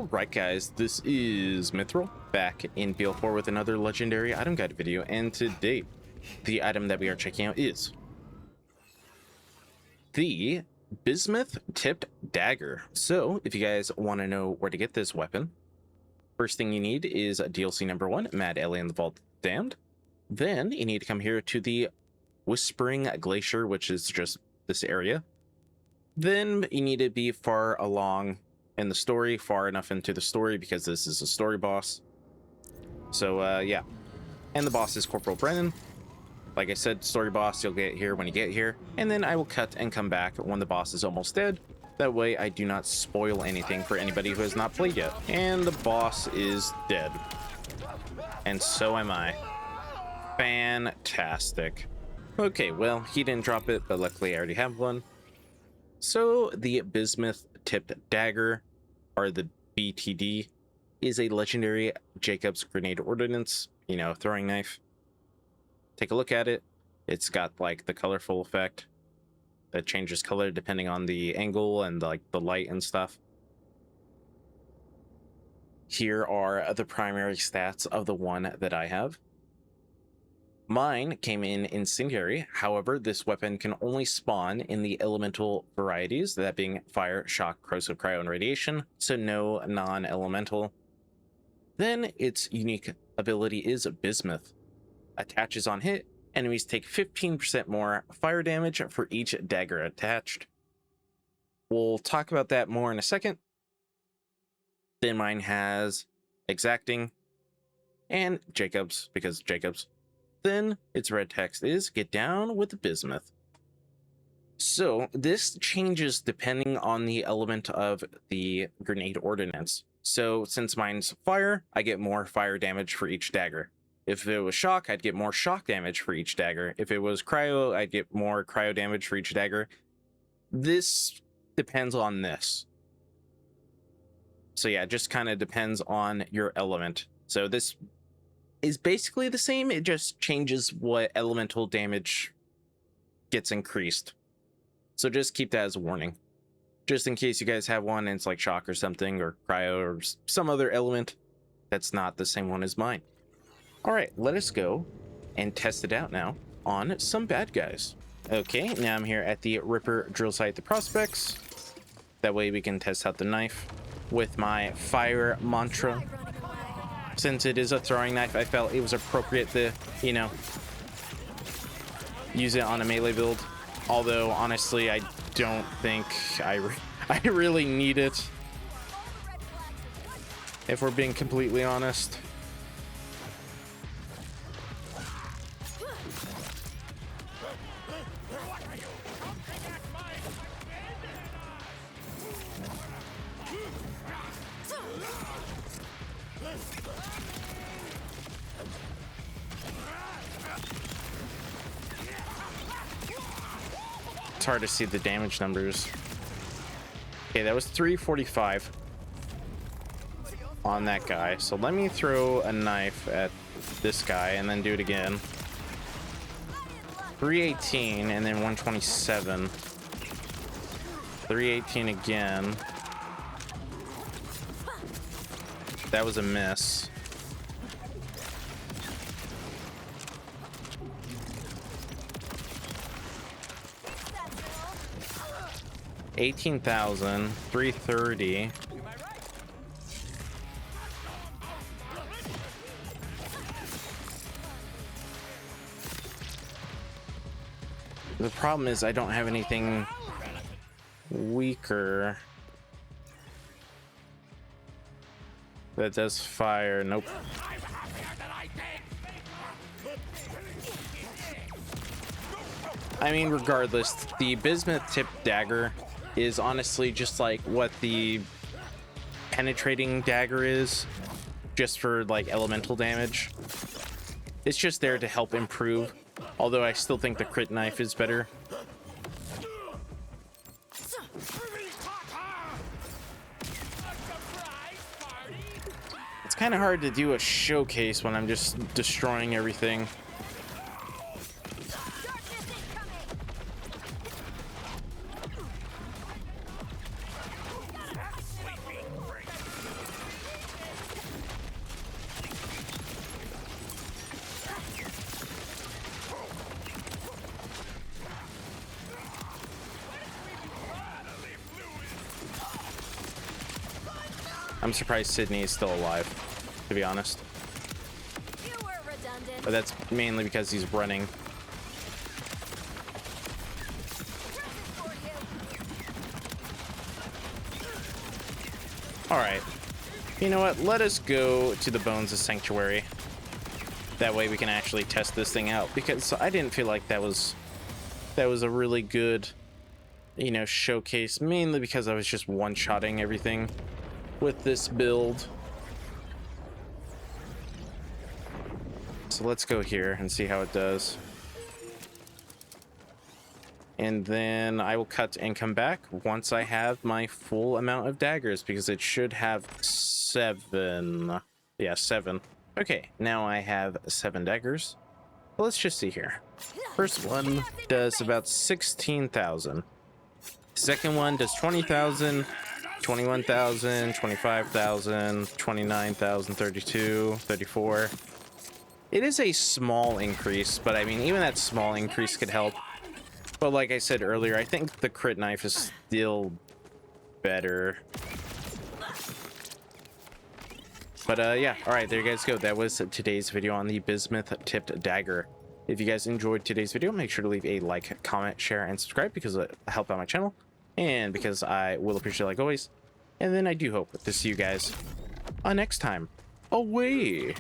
Alright guys, this is Mithril, back in BL4 with another legendary item guide video, and today, the item that we are checking out is the Bismuth-Tipped Dagger. So, if you guys want to know where to get this weapon, first thing you need is DLC number 1, Mad Alien the Vault Damned. Then, you need to come here to the Whispering Glacier, which is just this area. Then, you need to be far along in the story, far enough into the story, because this is a story boss. So yeah, and the boss is Corporal Brennan. Like I said, story boss, you'll get here when you get here, and then I will cut and come back when the boss is almost dead. That way I do not spoil anything for anybody who has not played yet. And the boss is dead, and so am I. Fantastic. Okay, well, he didn't drop it, but luckily I already have one. So the Bismuth-Tipped Dagger, or the BTD, is a legendary Jacob's Grenade Ordnance, you know, throwing knife. Take a look at it. It's got like the colorful effect that changes color depending on the angle and like the light and stuff. Here are the primary stats of the one that I have. Mine came in Incendiary, however, this weapon can only spawn in the elemental varieties, that being Fire, Shock, Corrosive, Cryo, and Radiation, so no non-elemental. Then its unique ability is Bismuth. Attaches on hit, enemies take 15% more fire damage for each dagger attached. We'll talk about that more in a second. Then mine has Exacting, and Jacob's, because Jacob's. Then its red text is get down with the bismuth. So this changes depending on the element of the grenade ordnance. So since mine's fire, I get more fire damage for each dagger. If it was shock, I'd get more shock damage for each dagger. If it was cryo, I'd get more cryo damage for each dagger. This depends on this. So yeah, it just kind of depends on your element. So this is basically the same, it just changes what elemental damage gets increased. So just keep that as a warning, just in case you guys have one and it's like shock or something, or cryo, or some other element that's not the same one as mine. All right, let us go and test it out now on some bad guys. Okay, now I'm here at the Ripper drill site, the prospects. That way we can test out the knife with my fire mantra. Since it is a throwing knife, I felt it was appropriate to, you know, use it on a melee build. Although, honestly, I don't think I really need it, if we're being completely honest. It's hard to see the damage numbers. Okay, that was 345 on that guy. So let me throw a knife at this guy and then do it again. 318 and then 127. 318 again. That was a miss. 18,000, 330. The problem is I don't have anything weaker that does fire. Nope. I mean, regardless, the Bismuth-Tipped Dagger is honestly just like what the penetrating dagger is, just for like elemental damage. It's just there to help improve, although I still think the crit knife is better. It's kind of hard to do a showcase when I'm just destroying everything. I'm surprised Sydney is still alive, to be honest. But that's mainly because he's running. All right. You know what? Let us go to the Bones of Sanctuary. That way we can actually test this thing out, because I didn't feel like that was a really good, you know, showcase, mainly because I was just one-shotting everything with this build. So let's go here and see how it does. And then I will cut and come back once I have my full amount of daggers, because it should have 7. Yeah, 7. Okay, now I have 7 daggers. Well, let's just see here. First one does about 16,000. Second one does 20,000, 21,000, 25,000, 29,000, 32, 34. It is a small increase, but I mean, even that small increase could help. But like I said earlier, I think the crit knife is still better. But yeah, all right, there you guys go. That was today's video on the Bismuth-Tipped Dagger. If you guys enjoyed today's video, make sure to leave a like, comment, share, and subscribe, because it helps out my channel, and because I will appreciate it like always. And then I do hope to see you guys next time. Away!